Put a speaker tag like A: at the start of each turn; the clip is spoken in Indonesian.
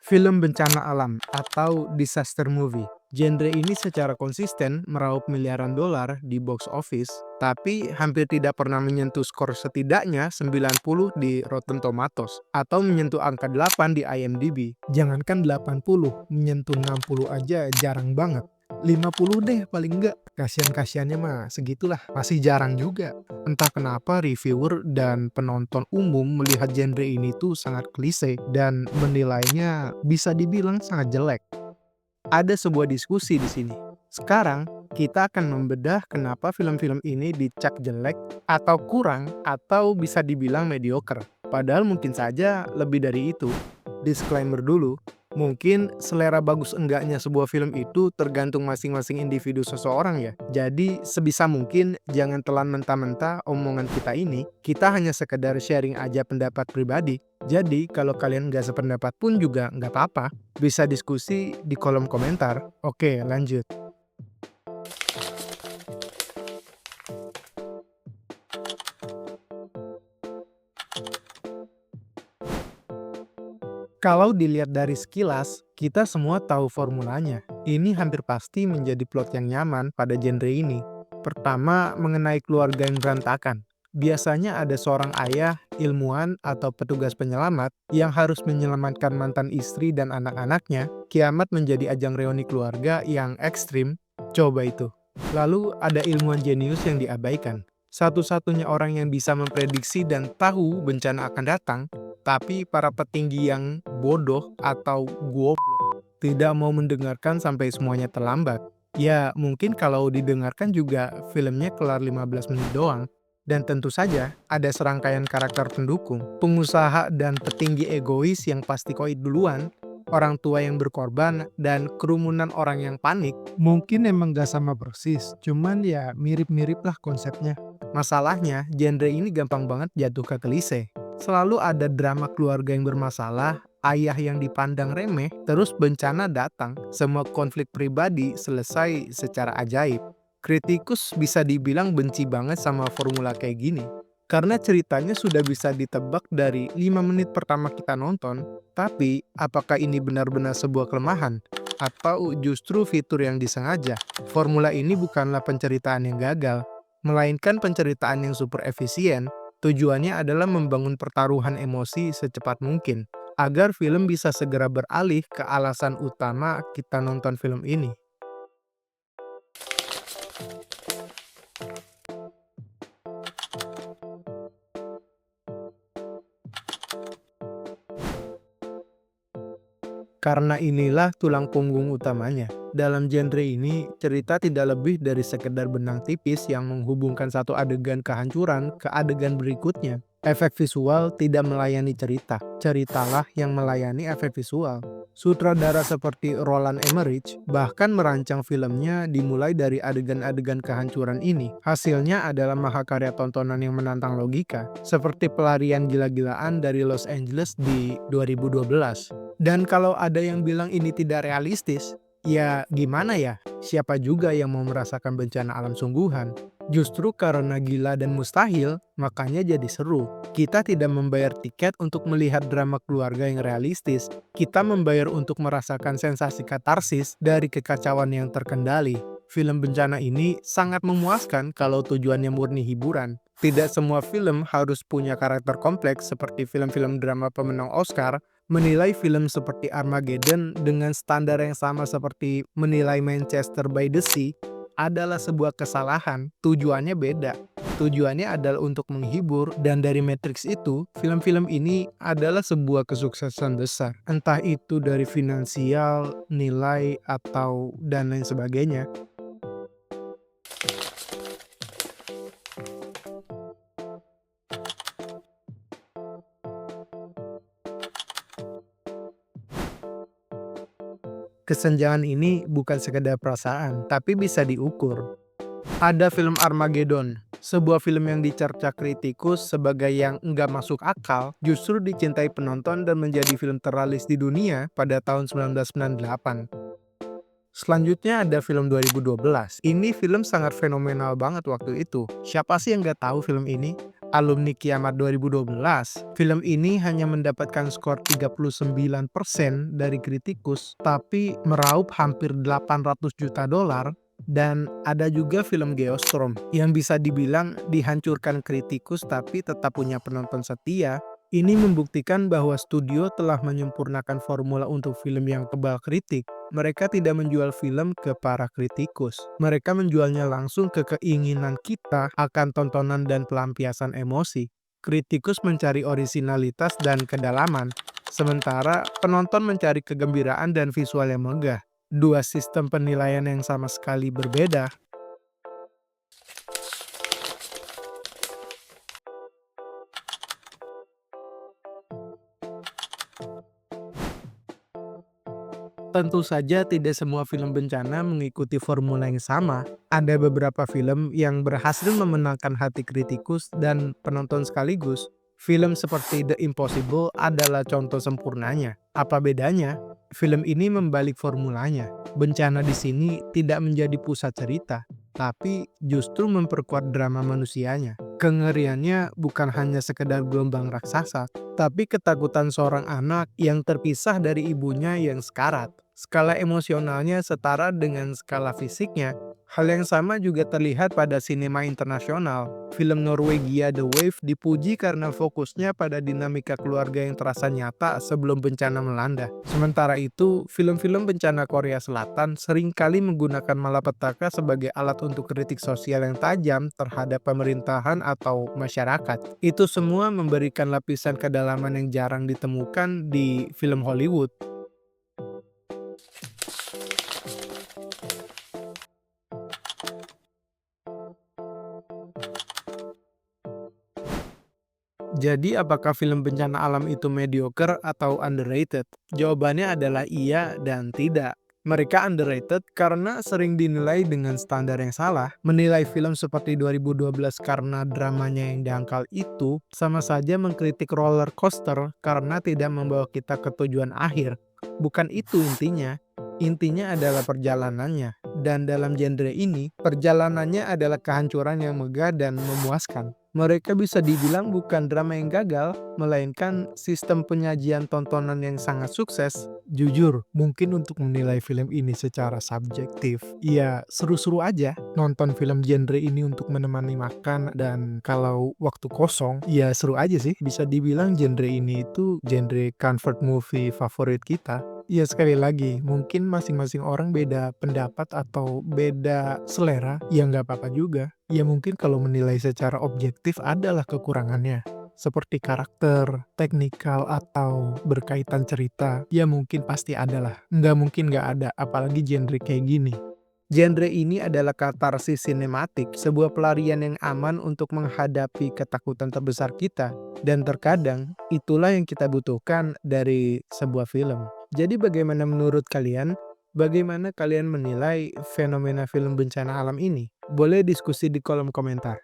A: Film bencana alam atau disaster movie. Genre ini secara konsisten meraup miliaran dolar di box office, tapi hampir tidak pernah menyentuh skor setidaknya 90 di Rotten Tomatoes atau menyentuh angka 8 di IMDb. Jangankan 80, menyentuh 60 aja jarang banget. 50 deh paling enggak. Kasihan-kasihannya mah segitulah, masih jarang juga. Entah kenapa reviewer dan penonton umum melihat genre ini tuh sangat klise dan menilainya bisa dibilang sangat jelek. Ada sebuah diskusi di sini. Sekarang, kita akan membedah kenapa film-film ini dicap jelek atau kurang atau bisa dibilang mediocre. Padahal mungkin saja lebih dari itu. Disclaimer dulu, mungkin selera bagus enggaknya sebuah film itu tergantung masing-masing individu seseorang ya. Jadi sebisa mungkin jangan telan mentah-mentah omongan kita ini. Kita hanya sekedar sharing aja pendapat pribadi. Jadi kalau kalian nggak sependapat pun juga nggak apa-apa. Bisa diskusi di kolom komentar. Oke, lanjut. Kalau dilihat dari sekilas, kita semua tahu formulanya. Ini hampir pasti menjadi plot yang nyaman pada genre ini. Pertama, mengenai keluarga yang berantakan. Biasanya ada seorang ayah, ilmuwan, atau petugas penyelamat yang harus menyelamatkan mantan istri dan anak-anaknya. Kiamat menjadi ajang reuni keluarga yang ekstrim. Coba itu. Lalu ada ilmuwan jenius yang diabaikan. Satu-satunya orang yang bisa memprediksi dan tahu bencana akan datang, tapi para petinggi yang bodoh atau goblok tidak mau mendengarkan sampai semuanya terlambat. Ya, mungkin kalau didengarkan juga filmnya kelar 15 menit doang. Dan tentu saja ada serangkaian karakter pendukung, pengusaha dan petinggi egois yang pasti koit duluan, orang tua yang berkorban, dan kerumunan orang yang panik. Mungkin emang gak sama persis, cuman ya mirip-mirip lah konsepnya. Masalahnya, genre ini gampang banget jatuh ke klise. Selalu ada drama keluarga yang bermasalah, ayah yang dipandang remeh, terus bencana datang. Semua konflik pribadi selesai secara ajaib. Kritikus bisa dibilang benci banget sama formula kayak gini. Karena ceritanya sudah bisa ditebak dari 5 menit pertama kita nonton, tapi apakah ini benar-benar sebuah kelemahan? Atau justru fitur yang disengaja? Formula ini bukanlah penceritaan yang gagal, melainkan penceritaan yang super efisien. Tujuannya adalah membangun pertaruhan emosi secepat mungkin, agar film bisa segera beralih ke alasan utama kita nonton film ini. Karena inilah tulang punggung utamanya. Dalam genre ini, cerita tidak lebih dari sekedar benang tipis yang menghubungkan satu adegan kehancuran ke adegan berikutnya. Efek visual tidak melayani cerita, ceritalah yang melayani efek visual. Sutradara seperti Roland Emmerich bahkan merancang filmnya dimulai dari adegan-adegan kehancuran ini. Hasilnya adalah mahakarya tontonan yang menantang logika, seperti pelarian gila-gilaan dari Los Angeles di 2012. Dan kalau ada yang bilang ini tidak realistis, ya gimana ya? Siapa juga yang mau merasakan bencana alam sungguhan? Justru karena gila dan mustahil, makanya jadi seru. Kita tidak membayar tiket untuk melihat drama keluarga yang realistis. Kita membayar untuk merasakan sensasi katarsis dari kekacauan yang terkendali. Film bencana ini sangat memuaskan kalau tujuannya murni hiburan. Tidak semua film harus punya karakter kompleks seperti film-film drama pemenang Oscar. Menilai film seperti Armageddon dengan standar yang sama seperti menilai Manchester by the Sea adalah sebuah kesalahan. Tujuannya beda. Tujuannya adalah untuk menghibur, dan dari Matrix itu, film-film ini adalah sebuah kesuksesan besar. Entah itu dari finansial, nilai, atau dan lain sebagainya. Kesenjangan ini bukan sekedar perasaan, tapi bisa diukur. Ada film Armageddon, sebuah film yang dicerca kritikus sebagai yang nggak masuk akal, justru dicintai penonton dan menjadi film terlaris di dunia pada tahun 1998. Selanjutnya ada film 2012. Ini film sangat fenomenal banget waktu itu. Siapa sih yang nggak tahu film ini? Alumni Kiamat 2012, film ini hanya mendapatkan skor 39% dari kritikus, tapi meraup hampir 800 juta dolar. Dan ada juga film Geostorm yang bisa dibilang dihancurkan kritikus tapi tetap punya penonton setia. Ini membuktikan bahwa studio telah menyempurnakan formula untuk film yang kebal kritik. Mereka tidak menjual film ke para kritikus. Mereka menjualnya langsung ke keinginan kita akan tontonan dan pelampiasan emosi. Kritikus mencari orisinalitas dan kedalaman, sementara penonton mencari kegembiraan dan visual yang megah. Dua sistem penilaian yang sama sekali berbeda. Tentu saja tidak semua film bencana mengikuti formula yang sama. Ada beberapa film yang berhasil memenangkan hati kritikus dan penonton sekaligus. Film seperti The Impossible adalah contoh sempurnanya. Apa bedanya? Film ini membalik formulanya. Bencana di sini tidak menjadi pusat cerita, tapi justru memperkuat drama manusianya. Kengeriannya bukan hanya sekedar gelombang raksasa, tapi ketakutan seorang anak yang terpisah dari ibunya yang sekarat. Skala emosionalnya setara dengan skala fisiknya. Hal yang sama juga terlihat pada sinema internasional. Film Norwegia The Wave dipuji karena fokusnya pada dinamika keluarga yang terasa nyata sebelum bencana melanda. Sementara itu, film-film bencana Korea Selatan seringkali menggunakan malapetaka sebagai alat untuk kritik sosial yang tajam terhadap pemerintahan atau masyarakat. Itu semua memberikan lapisan kedalaman yang jarang ditemukan di film Hollywood. Jadi apakah film bencana alam itu mediocre atau underrated? Jawabannya adalah iya dan tidak. Mereka underrated karena sering dinilai dengan standar yang salah. Menilai film seperti 2012 karena dramanya yang dangkal itu sama saja mengkritik roller coaster karena tidak membawa kita ke tujuan akhir. Bukan itu intinya. Intinya adalah perjalanannya. Dan dalam genre ini, perjalanannya adalah kehancuran yang megah dan memuaskan. Mereka bisa dibilang bukan drama yang gagal, melainkan sistem penyajian tontonan yang sangat sukses. Jujur, mungkin untuk menilai film ini secara subjektif, ya seru-seru aja. Nonton film genre ini untuk menemani makan dan kalau waktu kosong, ya seru aja sih. Bisa dibilang genre ini itu genre comfort movie favorit kita. Ya sekali lagi, mungkin masing-masing orang beda pendapat atau beda selera, ya nggak apa-apa juga. Ya mungkin kalau menilai secara objektif adalah kekurangannya. Seperti karakter, teknikal, atau berkaitan cerita, ya mungkin pasti ada lah. Nggak mungkin nggak ada, apalagi genre kayak gini. Genre ini adalah katarsis sinematik, sebuah pelarian yang aman untuk menghadapi ketakutan terbesar kita. Dan terkadang, itulah yang kita butuhkan dari sebuah film. Jadi bagaimana menurut kalian? Bagaimana kalian menilai fenomena film bencana alam ini? Boleh diskusi di kolom komentar.